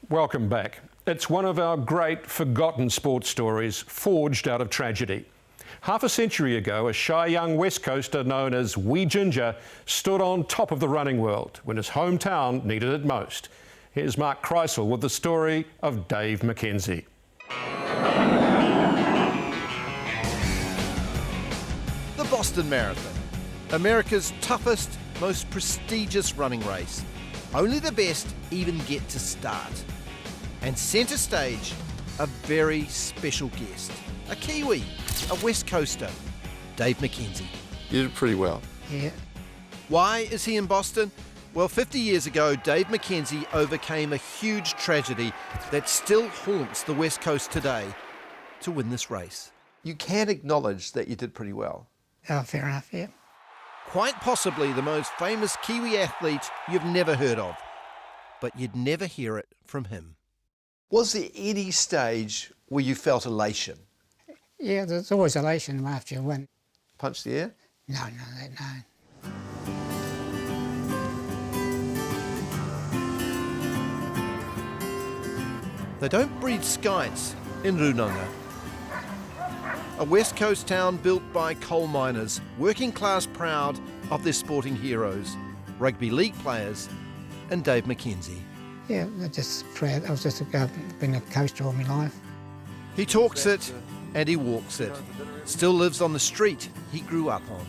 Welcome back. It's one of our great forgotten sports stories forged out of tragedy. Half a century ago, a shy young West Coaster known as Wee Ginger stood on top of the running world when his hometown needed it most. Here's Mark Crysell with the story of Dave MacKenzie. The Boston Marathon, America's toughest, most prestigious running race. Only the best even get to start. And centre stage, a very special guest. A Kiwi, a West Coaster, Dave MacKenzie. You did pretty well. Yeah. Why is he in Boston? Well, 50 years ago, Dave MacKenzie overcame a huge tragedy that still haunts the West Coast today to win this race. You can acknowledge that you did pretty well. Oh, fair enough, yeah. Quite possibly the most famous Kiwi athlete you've never heard of, but you'd never hear it from him. Was there any stage where you felt elation? Yeah, there's always elation after you win. Punch the air? No. They don't breed skites in Runanga, a West Coast town built by coal miners, working class proud of their sporting heroes, rugby league players and Dave MacKenzie. Yeah, I'm just proud. I was just been a coaster all my life. He talks it and he walks it. Still lives on the street he grew up on.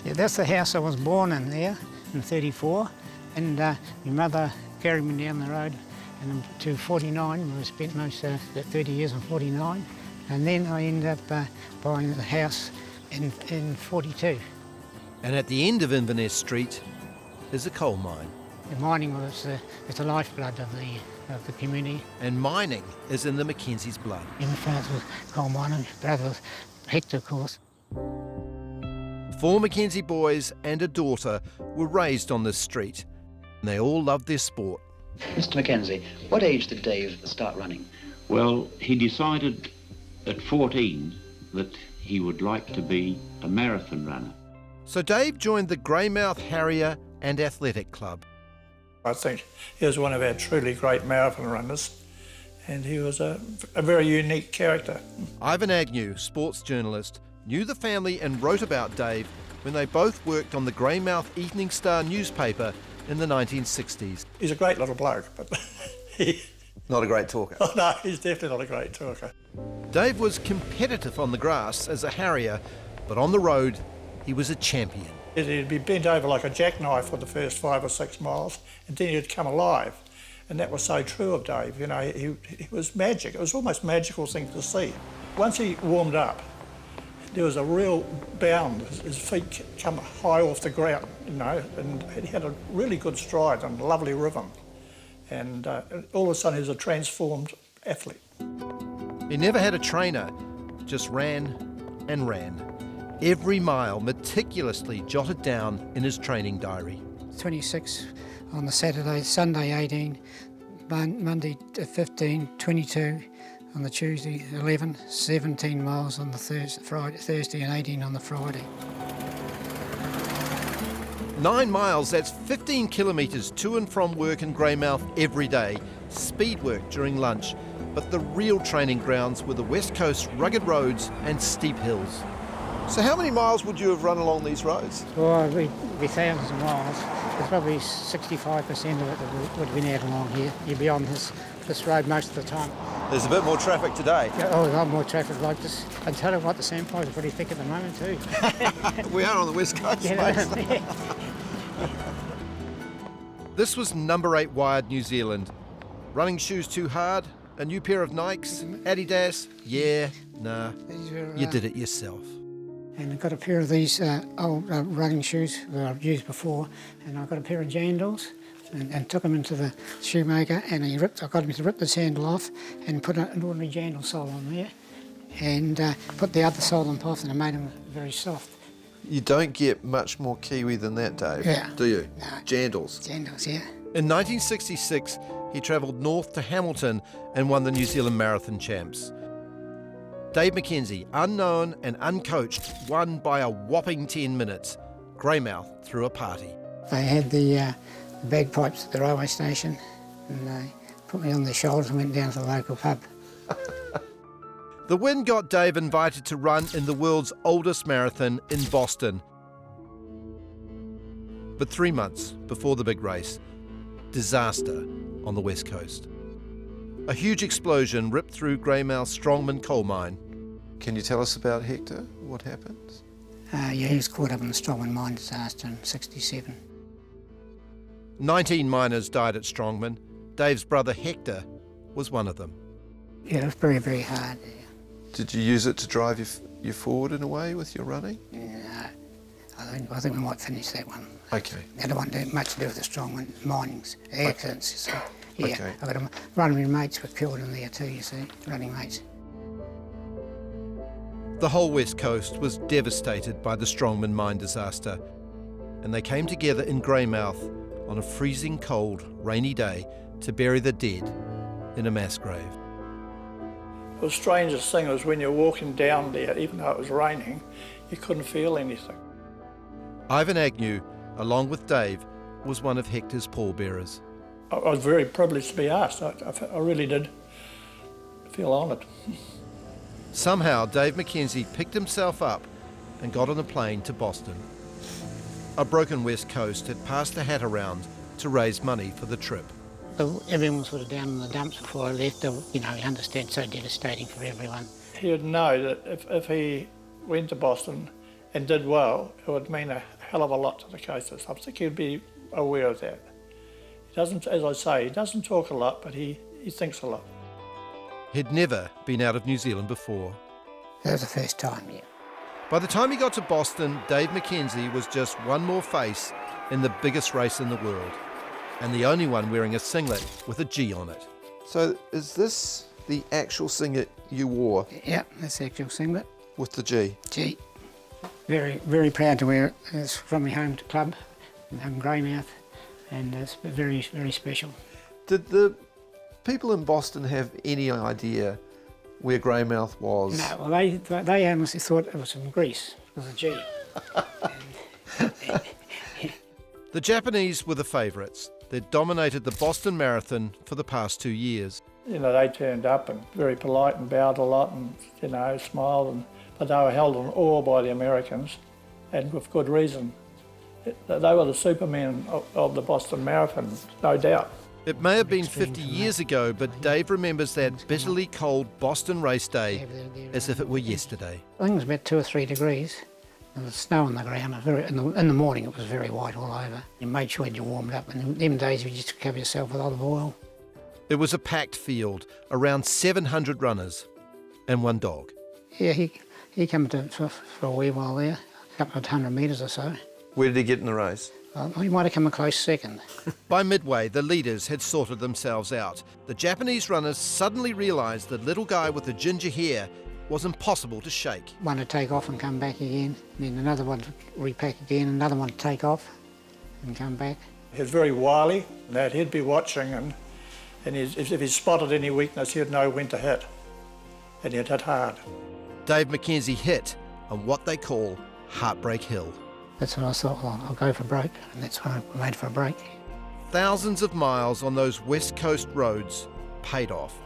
Yeah, that's the house I was born in there in '34, and my mother carried me down the road and to 49. We spent most about 30 years on 49, and then I ended up buying the house in 42. And at the end of Inverness Street is a coal mine. The mining was the lifeblood of the community. And mining is in the Mackenzie's blood. My father was coal mining, brother was Hector, of course. 4 Mackenzie boys and a daughter were raised on this street, and they all loved their sport. Mr. MacKenzie, what age did Dave start running? Well, he decided at 14 that he would like to be a marathon runner. So Dave joined the Greymouth Harrier and Athletic Club. I think he was one of our truly great marathon runners, and he was a very unique character. Ivan Agnew, sports journalist, knew the family and wrote about Dave when they both worked on the Greymouth Evening Star newspaper in the 1960s. He's a great little bloke, but Not a great talker. Oh no, he's definitely not a great talker. Dave was competitive on the grass as a harrier, but on the road, he was a champion. He'd be bent over like a jackknife for the first 5 or 6 miles, and then he'd come alive. And that was so true of Dave, you know, he was magic. It was almost a magical thing to see. Once he warmed up, there was a real bound. His feet come high off the ground, you know, and he had a really good stride and a lovely rhythm. And all of a sudden, he was a transformed athlete. He never had a trainer, just ran and ran. Every mile meticulously jotted down in his training diary. 26 on the Saturday, Sunday 18, Monday 15, 22 on the Tuesday 11, 17 miles on the Thursday and 18 on the Friday. 9 miles, that's 15 kilometres to and from work in Greymouth every day. Speed work during lunch. But the real training grounds were the West Coast rugged roads and steep hills. So how many miles would you have run along these roads? Well, it'd be thousands of miles. There's probably 65% of it that would have been out along here. You'd be on this road most of the time. There's a bit more traffic today. Yeah, oh, a lot more traffic like this. I tell you what, the sandflies are pretty thick at the moment too. We are on the West Coast, Yeah. This was number 8 Wired New Zealand. Running shoes too hard? A new pair of Nikes? Adidas? Yeah, nah. You did it yourself. And I got a pair of these old running shoes that I've used before, and I got a pair of jandals and took them into the shoemaker, and I got him to rip the sandal off and put an ordinary jandal sole on there, and put the other sole on off, and I made them very soft. You don't get much more Kiwi than that, Dave, Yeah. do you? No. Jandals. Jandals, yeah. In 1966, he travelled north to Hamilton and won the New Zealand Marathon Champs. Dave MacKenzie, unknown and uncoached, won by a whopping 10 minutes. Greymouth threw a party. They had the bagpipes at the railway station, and put me on their shoulders and went down to the local pub. The win got Dave invited to run in the world's oldest marathon in Boston. But 3 months before the big race, disaster on the west coast. A huge explosion ripped through Greymouth Strongman coal mine. Can you tell us about Hector? What happened? Yeah, he was caught up in the Strongman mine disaster in '67. 19 miners died at Strongman. Dave's brother Hector was one of them. Yeah, it was very, very hard. Did you use it to drive you forward in a way with your running? Yeah, I think we might finish that one. Okay. I don't want to do much to do with the Strongman minings, accidents. So, yeah, Okay. I've got running mates were killed in there too, you see, running mates. The whole west coast was devastated by the Strongman mine disaster, and they came together in Greymouth on a freezing cold, rainy day to bury the dead in a mass grave. The strangest thing was when you're walking down there, even though it was raining, you couldn't feel anything. Ivan Agnew, along with Dave, was one of Hector's pallbearers. I was very privileged to be asked. I really did feel honoured. Somehow, Dave MacKenzie picked himself up and got on a plane to Boston. A broken west coast had passed the hat around to raise money for the trip. So everyone was sort of down in the dumps before I left. You know, you understand, so devastating for everyone. He would know that if he went to Boston and did well, it would mean a hell of a lot to the coasters. I think he'd be aware of that. He doesn't, as I say, he doesn't talk a lot, but he thinks a lot. He'd never been out of New Zealand before. That was the first time, yeah. By the time he got to Boston, Dave MacKenzie was just one more face in the biggest race in the world, and the only one wearing a singlet with a G on it. So is this the actual singlet you wore Yeah, that's the actual singlet. with the G? Gee, very, very proud to wear it. It's from my home club in Greymouth, and it's very, very special. Did the people in Boston have any idea where Greymouth was? No, well, they honestly thought it was from Greece, with a G. The Japanese were the favourites. They'd dominated the Boston Marathon for the past 2 years. You know, they turned up and very polite and bowed a lot and, you know, smiled, but they were held in awe by the Americans, and with good reason. They were the supermen of the Boston Marathon, no doubt. It may have been 50 years ago, but Dave remembers that bitterly cold Boston race day as if it were yesterday. I think it was about 2 or 3 degrees. There was snow on the ground. In the morning it was very white all over. You made sure you warmed up, and in them days you just cover yourself with olive oil. It was a packed field, around 700 runners and one dog. Yeah, he came for a wee while there, a couple of 100 metres or so. Where did he get in the race? He might have come a close second. By midway, the leaders had sorted themselves out. The Japanese runners suddenly realised the little guy with the ginger hair was impossible to shake. One to take off and come back again, then another one to repack again, another one to take off and come back. He was very wily, and that he'd be watching, and if he spotted any weakness, he'd know when to hit, and he'd hit hard. Dave MacKenzie hit on what they call Heartbreak Hill. That's when I thought, well, I'll go for broke, and that's when I made for a break. Thousands of miles on those west coast roads paid off.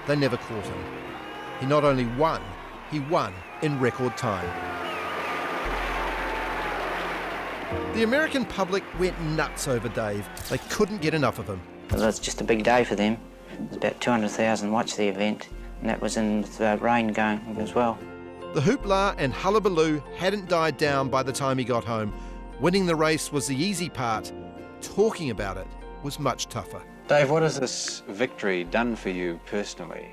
They never caught him. He not only won, he won in record time. The American public went nuts over Dave. They couldn't get enough of him. It was just a big day for them. It was about 200,000 watched the event, and that was in the rain going as well. The hoopla and hullabaloo hadn't died down by the time he got home. Winning the race was the easy part. Talking about it was much tougher. Dave, what has this victory done for you personally?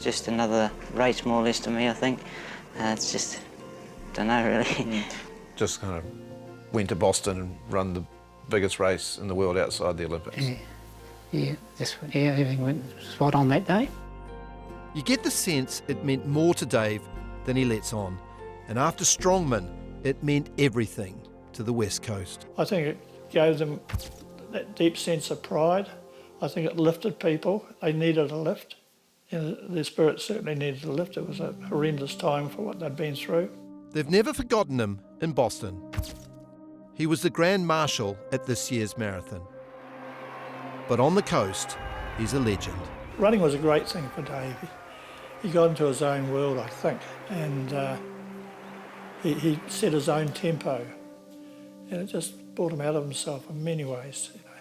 Just another race, more or less, to me, I think. It's just, don't know, really. Just kind of went to Boston and run the biggest race in the world outside the Olympics. Yeah, everything went spot on that day. You get the sense it meant more to Dave than he lets on. And after Strongman, it meant everything to the West Coast. I think it gave them that deep sense of pride. I think it lifted people. They needed a lift. Their spirit certainly needed a lift. It was a horrendous time for what they'd been through. They've never forgotten him in Boston. He was the Grand Marshal at this year's marathon. But on the coast, he's a legend. Running was a great thing for Dave. He got into his own world, I think, and he set his own tempo, and it just brought him out of himself in many ways. You know.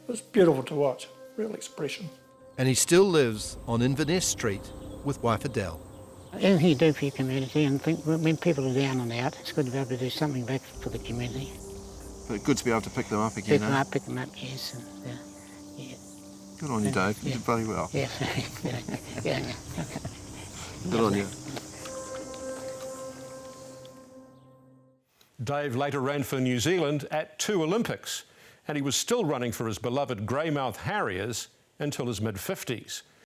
It was beautiful to watch, real expression. And he still lives on Inverness Street with wife Adele. Anything you do for your community, and think when people are down and out, it's good to be able to do something back for the community. But good to be able to pick them up again, Pick them up, yes. And, yeah. Good on you, Dave. You did very well. Yeah. Yeah. Good on you. Dave later ran for New Zealand at 2 Olympics, and he was still running for his beloved Greymouth Harriers until his mid-50s.